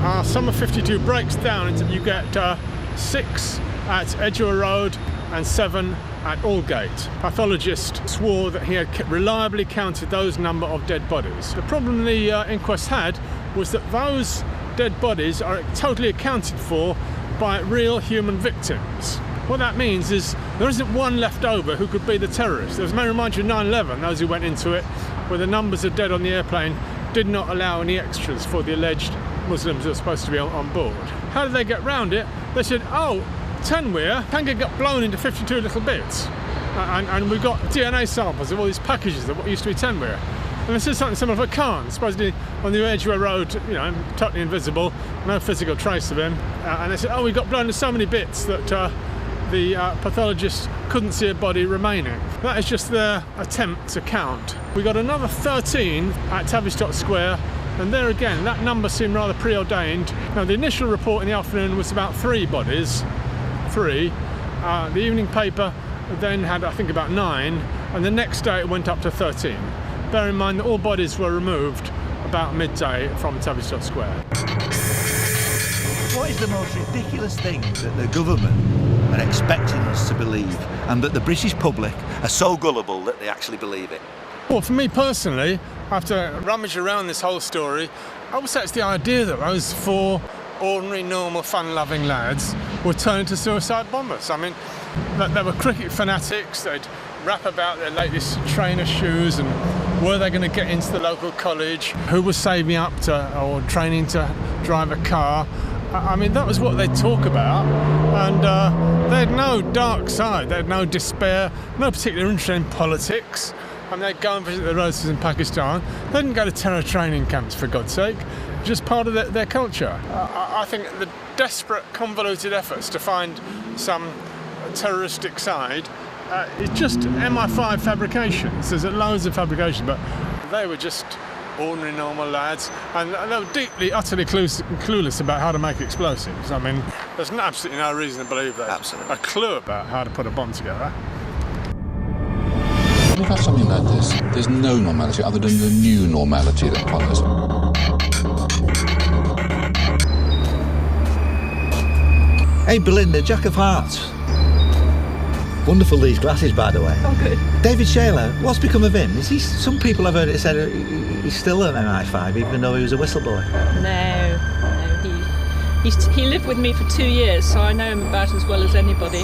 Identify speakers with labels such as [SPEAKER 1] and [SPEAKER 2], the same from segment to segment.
[SPEAKER 1] Our summer 52 breaks down into you get 6 at Edgware Road and 7 at Aldgate. Pathologist swore that he had reliably counted those number of dead bodies. The problem the inquest had was that those dead bodies are totally accounted for by real human victims. What that means is there isn't one left over who could be the terrorist. There was, may remind you, 9/11, those who went into it, where the numbers of dead on the airplane did not allow any extras for the alleged Muslims who were supposed to be on board. How did they get round it? They said, oh, Tangier got blown into 52 little bits. And we got DNA samples of all these packages of what used to be Tangier. And this is something similar for Khan, supposedly on the Edgware Road, you know, totally invisible, no physical trace of him. And they said, oh, we got blown into so many bits that the pathologist couldn't see a body remaining. That is just their attempt to count. We got another 13 at Tavistock Square, and there again, that number seemed rather preordained. Now, the initial report in the afternoon was about 3 bodies. 3. The evening paper then had, I think, about 9, and the next day it went up to 13. Bear in mind that all bodies were removed about midday from Tavistock Square.
[SPEAKER 2] What is the most ridiculous thing that the government are expecting us to believe, and that the British public are so gullible that they actually believe it?
[SPEAKER 1] Well, for me personally, after rummage around this whole story, I would say it's the idea that those 4 ordinary, normal, fun-loving lads would turn into suicide bombers. I mean, they were cricket fanatics, they'd rap about their latest trainer shoes and were they going to get into the local college, who was saving up to or training to drive a car. I mean, that was what they'd talk about, and they had no dark side, they had no despair, no particular interest in politics. I mean, they'd go and visit their relatives in Pakistan. They didn't go to terror training camps, for God's sake. Just part of their culture. I think the desperate, convoluted efforts to find some terroristic side is just MI5 fabrications. There's loads of fabrication, but they were just ordinary, normal lads, and they were deeply, utterly clueless about how to make explosives. I mean, there's absolutely no reason to believe that.
[SPEAKER 2] Absolutely.
[SPEAKER 1] A clue about how to put a bomb together.
[SPEAKER 3] We've had something like this. There's no normality other than the new normality that follows.
[SPEAKER 2] Hey Belinda, Jack of Hearts. Wonderful these glasses, by the way.
[SPEAKER 4] Oh, good.
[SPEAKER 2] David Shayler, what's become of him? Is he? Some people I've heard it said he's still an MI5, even though he was a whistleblower.
[SPEAKER 4] No. He lived with me for 2 years, so I know him about as well as anybody.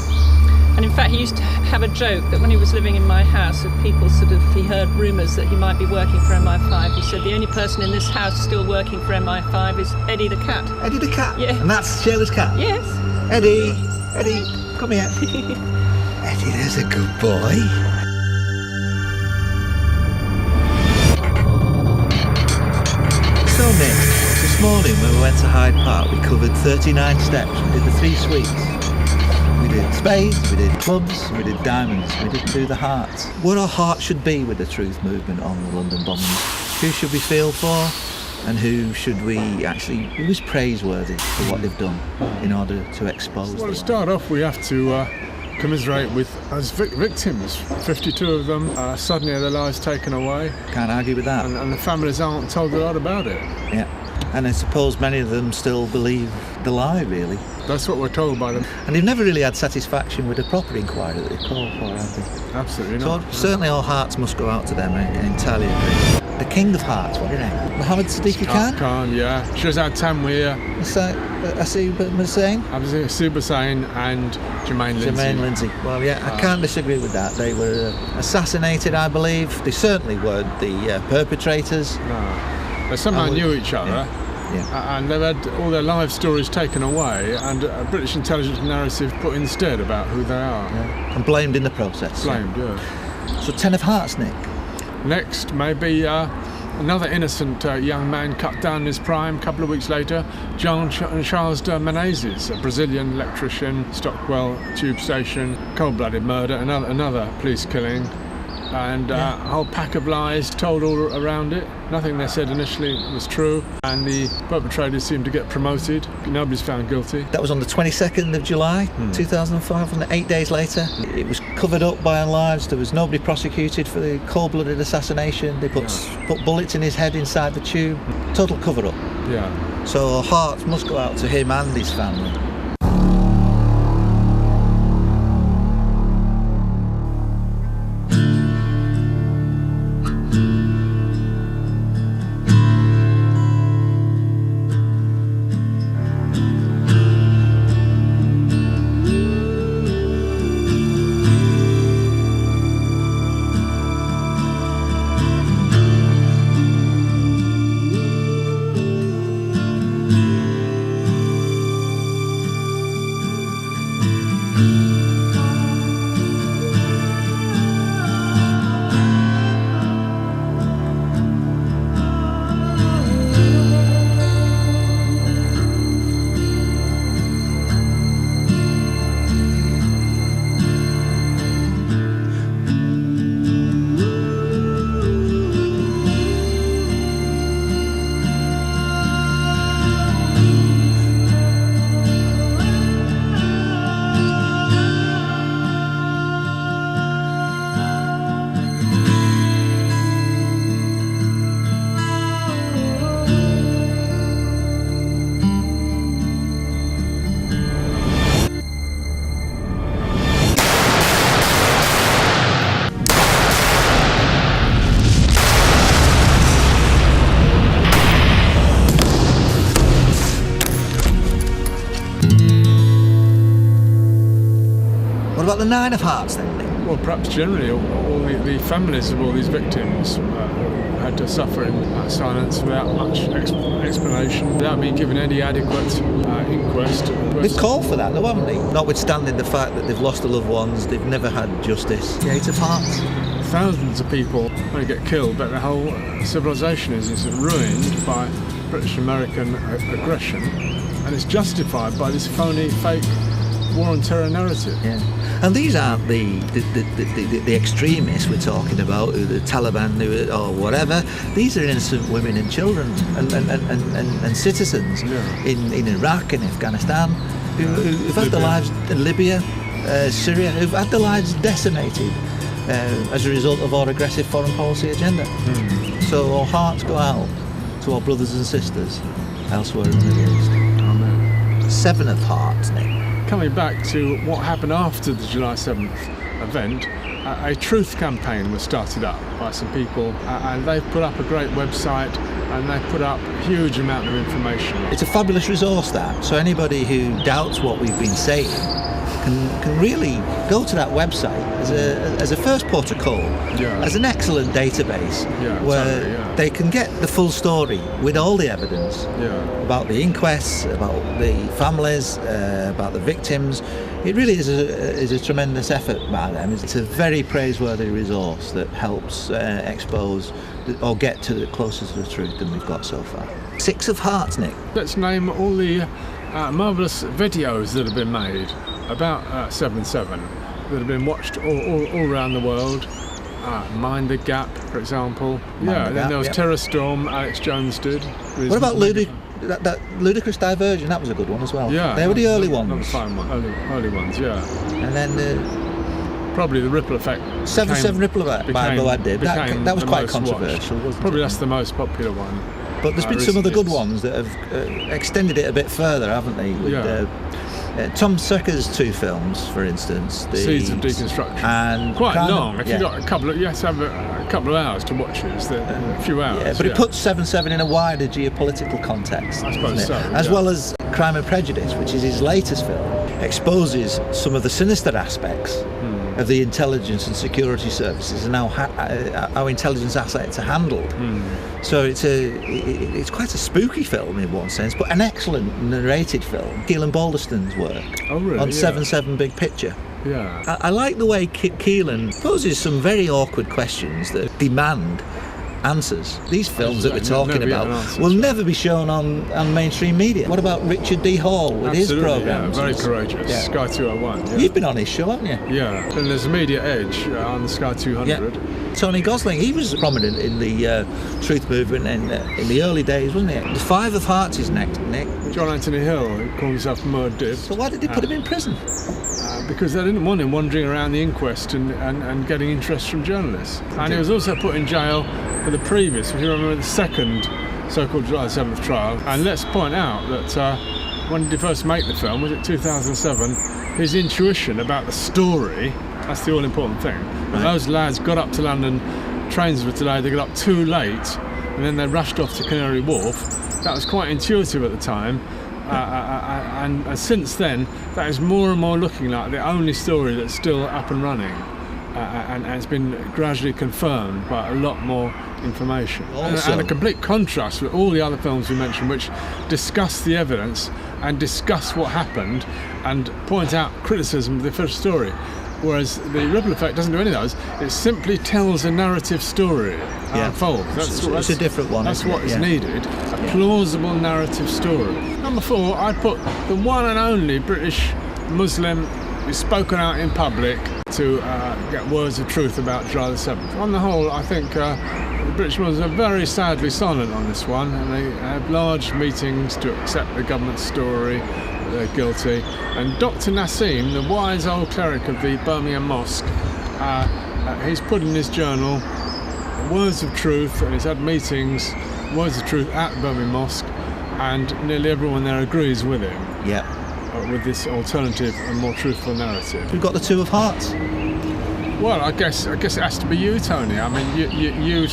[SPEAKER 4] And in fact, he used to have a joke that when he was living in my house, if people he heard rumours that he might be working for MI5, he said the only person in this house still working for MI5 is Eddie the cat.
[SPEAKER 2] Eddie the cat?
[SPEAKER 4] Yeah.
[SPEAKER 2] And that's Shayla's cat?
[SPEAKER 4] Yes.
[SPEAKER 2] Eddie, come here. Eddie, there's a good boy. So Nick, this morning when we went to Hyde Park, we covered 39 steps. We did the 3 sweeps. We did spades, we did clubs, we did diamonds, we didn't do the hearts. What our heart should be with the truth movement on the London bombings. Who should we feel for? And who's praiseworthy for what they've done in order to expose them?
[SPEAKER 1] Well, to start off, we have to commiserate with as victims. 52 of them suddenly had their lives taken away.
[SPEAKER 2] Can't argue with that.
[SPEAKER 1] And the families aren't told a lot about it.
[SPEAKER 2] Yeah. And I suppose many of them still believe the lie, really.
[SPEAKER 1] That's what we're told by them.
[SPEAKER 2] And they've never really had satisfaction with the proper inquiry that they called for, have they?
[SPEAKER 1] Absolutely not.
[SPEAKER 2] So certainly all hearts must go out to them, I entirely agree. The King of Hearts, what did he name? Mohammed Siddiqui Khan?
[SPEAKER 1] Khan, yeah. Shahzad Tanweer.
[SPEAKER 2] Asim Hussain?
[SPEAKER 1] Asim Hussain and Jermaine Lindsay.
[SPEAKER 2] Jermaine Lindsay. Well, yeah, I can't disagree with that. They were assassinated, I believe. They certainly weren't the perpetrators.
[SPEAKER 1] No. They somehow knew each other.
[SPEAKER 2] Yeah.
[SPEAKER 1] And they've had all their life stories taken away and a British intelligence narrative put instead about who they are.
[SPEAKER 2] Yeah. And blamed in the process.
[SPEAKER 1] Blamed, yeah.
[SPEAKER 2] So 10 of Hearts, Nick.
[SPEAKER 1] Next, maybe another innocent young man cut down in his prime. A couple of weeks later, Charles de Menezes, a Brazilian electrician, Stockwell tube station, cold-blooded murder, another police killing. and a whole pack of lies told all around it. Nothing they said initially was true, and the perpetrators seemed to get promoted. Nobody's found guilty.
[SPEAKER 2] That was on the 22nd of July 2005, and 8 days later it was covered up by and large. There was nobody prosecuted for the cold-blooded assassination. They put bullets in his head inside the tube. Total cover-up.
[SPEAKER 1] Yeah.
[SPEAKER 2] So our hearts must go out to him and his family. What about the Nine of Hearts then, Nick?
[SPEAKER 1] Well, perhaps generally all the families of all these victims had to suffer in silence without much explanation, without being given any adequate inquest.
[SPEAKER 2] They've called for that though, haven't they? Notwithstanding the fact that they've lost their loved ones, they've never had justice. The Eight of Hearts.
[SPEAKER 1] Thousands of people may get killed, but the whole civilization is ruined by British-American aggression, and it's justified by this phony, fake war on terror narrative.
[SPEAKER 2] Yeah. And these aren't the extremists we're talking about, the Taliban or whatever. These are innocent women and children and citizens in Iraq and Afghanistan who've had their lives in Libya, Syria, who've had their lives decimated as a result of our aggressive foreign policy agenda. So our hearts go out to our brothers and sisters elsewhere in the Middle East.
[SPEAKER 1] Amen.
[SPEAKER 2] Seven of Hearts, Nick.
[SPEAKER 1] Coming back to what happened after the July 7th event, a truth campaign was started up by some people, and they've put up a great website, and they've put up a huge amount of information.
[SPEAKER 2] It's a fabulous resource, that. So anybody who doubts what we've been saying can really go to that website as a first port of call, as an excellent database where they can get the full story with all the evidence about the inquests, about the families, about the victims. It really is a tremendous effort by them. It's a very praiseworthy resource that helps expose or get to the closest to the truth than we've got so far. Six of Hearts, Nick.
[SPEAKER 1] Let's name all the marvellous videos that have been made about 7/7 that have been watched all around the world. Mind the Gap, for example. Then there was Terror Storm, Alex Jones did.
[SPEAKER 2] What about that Ludicrous Diversion? That was a good one as well.
[SPEAKER 1] Yeah,
[SPEAKER 2] they were the early ones.
[SPEAKER 1] That was a fine one. Early ones, yeah.
[SPEAKER 2] And then
[SPEAKER 1] probably the Ripple Effect.
[SPEAKER 2] 7/7 Ripple Effect by Muad'Dib. That was quite controversial, wasn't it?
[SPEAKER 1] Probably that's the most popular one.
[SPEAKER 2] But there's been some other good ones that have extended it a bit further, haven't they? With, Tom Sacker's two films, for instance, the
[SPEAKER 1] Seeds of Deconstruction,
[SPEAKER 2] and
[SPEAKER 1] quite long. If you've got you have to have a couple of hours to watch it. It's a few hours.
[SPEAKER 2] Yeah, but it puts 7/7 in a wider geopolitical context,
[SPEAKER 1] I suppose so.
[SPEAKER 2] As well as Crime and Prejudice, which is his latest film, exposes some of the sinister aspects of the intelligence and security services and how intelligence assets are handled. So it's quite a spooky film in one sense, but an excellent narrated film. Keelan Balderston's work on 7/7 Big Picture.
[SPEAKER 1] Yeah.
[SPEAKER 2] I like the way Keelan poses some very awkward questions that demand answers. These films that we're
[SPEAKER 1] Absolutely.
[SPEAKER 2] talking
[SPEAKER 1] Never get
[SPEAKER 2] about
[SPEAKER 1] answers.
[SPEAKER 2] will never be shown on mainstream media. What about Richard D. Hall with his
[SPEAKER 1] Absolutely,
[SPEAKER 2] programmes?
[SPEAKER 1] yeah, very courageous.
[SPEAKER 2] Yeah.
[SPEAKER 1] Sky 201. Yeah.
[SPEAKER 2] You've been on his show, haven't you?
[SPEAKER 1] Yeah, and there's Media Edge on the Sky 200.
[SPEAKER 2] Yeah. Tony Gosling, he was prominent in the truth movement in the early days, wasn't he? The Five of Hearts is next, Nick.
[SPEAKER 1] John Anthony Hill, who called himself Muad'Dib.
[SPEAKER 2] So why did they put him in prison?
[SPEAKER 1] Because they didn't want him wandering around the inquest and getting interest from journalists. And he was also put in jail for the previous, if you remember, the second so-called July 7th trial. And let's point out that when did he first make the film? Was it 2007? His intuition about the story, that's the all-important thing. Right. Those lads got up to London, trains were delayed, they got up too late, and then they rushed off to Canary Wharf. That was quite intuitive at the time. And since then, that is more and more looking like the only story that's still up and running, and it's been gradually confirmed by a lot more information. And a complete contrast with all the other films we mentioned, which discuss the evidence and discuss what happened and point out criticism of the official story. Whereas the Ripple Effect doesn't do any of those. It simply tells a narrative story unfold.
[SPEAKER 2] It's a different one.
[SPEAKER 1] That's what is needed. A plausible narrative story. Number 4, I'd put the one and only British Muslim who's spoken out in public to get words of truth about July the 7th. On the whole, I think the British Muslims are very sadly silent on this one, and they have large meetings to accept the government's story. They're guilty. And Dr. Nassim, the wise old cleric of the Birmingham Mosque, he's put in his journal words of truth, and he's had meetings, words of truth at Birmingham Mosque, and nearly everyone there agrees with him.
[SPEAKER 2] Yeah.
[SPEAKER 1] With this alternative and more truthful narrative.
[SPEAKER 2] We've got the Two of Hearts.
[SPEAKER 1] Well, I guess it has to be you, Tony. I mean, you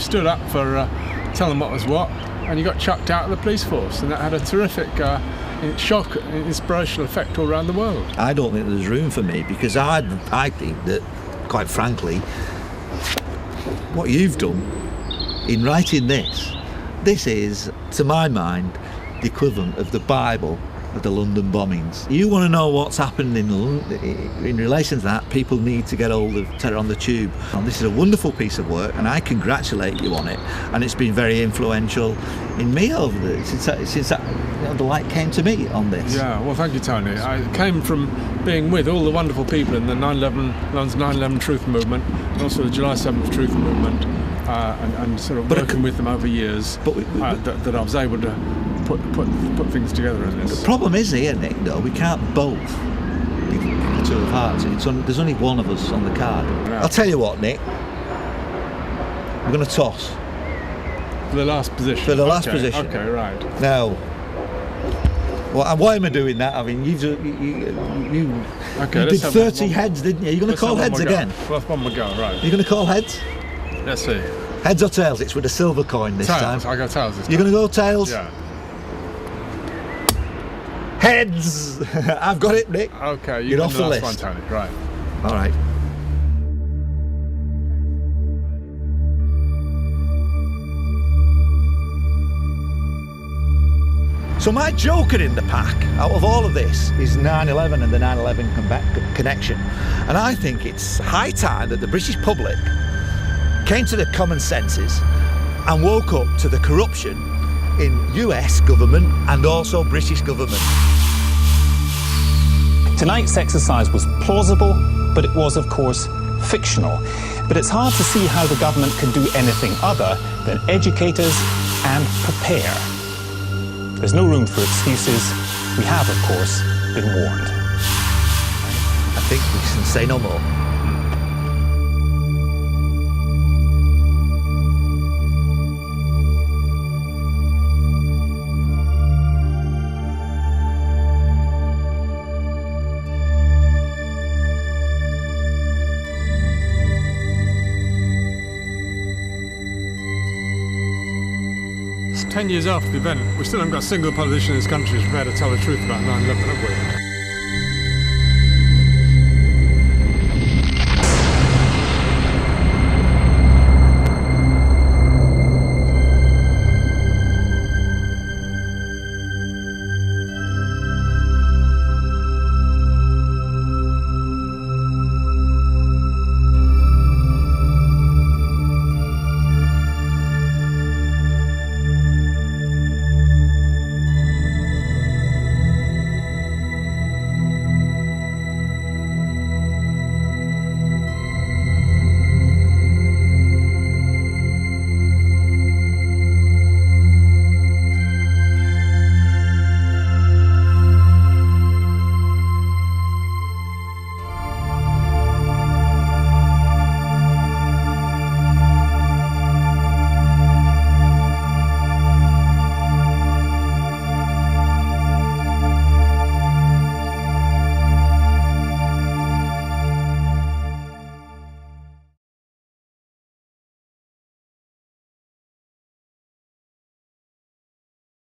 [SPEAKER 1] stood up for telling what was what, and you got chucked out of the police force, and that had a terrific shock and inspirational effect all around the world.
[SPEAKER 2] I don't think there's room for me, because I think that, quite frankly, what you've done in writing this is, to my mind, the equivalent of the Bible of the London bombings. You want to know what's happened in relation to that, people need to get hold of Terror on the Tube. And this is a wonderful piece of work, and I congratulate you on it, and it's been very influential in me over since the light came to me on this.
[SPEAKER 1] Yeah, well, thank you, Tony. I came from being with all the wonderful people in the London's 9/11 Truth Movement, and also the July 7th Truth Movement, and sort of working with them over years, that I was able to put things together in this.
[SPEAKER 2] The problem is here, Nick, though, we can't both be the Two of Hearts. There's only one of us on the card.
[SPEAKER 1] Yeah.
[SPEAKER 2] I'll tell you what, Nick, we're going to toss.
[SPEAKER 1] For the last position?
[SPEAKER 2] For the last position.
[SPEAKER 1] Okay, right.
[SPEAKER 2] Now, why am I doing that? I mean, you did 30 heads, didn't you? You're going to call heads again?
[SPEAKER 1] Well, that's one more go, right.
[SPEAKER 2] You're going to call heads?
[SPEAKER 1] Let's see.
[SPEAKER 2] Heads or tails? It's with a silver coin this
[SPEAKER 1] Tails.
[SPEAKER 2] time.
[SPEAKER 1] I go tails this time.
[SPEAKER 2] You're going to go tails?
[SPEAKER 1] Yeah.
[SPEAKER 2] Heads! I've got it, Nick.
[SPEAKER 1] Okay,
[SPEAKER 2] you're off the list.
[SPEAKER 1] One, Tony. Right.
[SPEAKER 2] All right. So my joker in the pack, out of all of this, is 9/11 and the 9/11 connection. And I think it's high time that the British public came to their common senses and woke up to the corruption in US government and also British government.
[SPEAKER 5] Tonight's exercise was plausible, but it was, of course, fictional. But it's hard to see how the government can do anything other than educate us and prepare. There's no room for excuses. We have, of course, been warned.
[SPEAKER 2] I think we can say no more.
[SPEAKER 1] It's 10 years after the event, we still haven't got a single politician in this country who's prepared to tell the truth about 9/11, have we?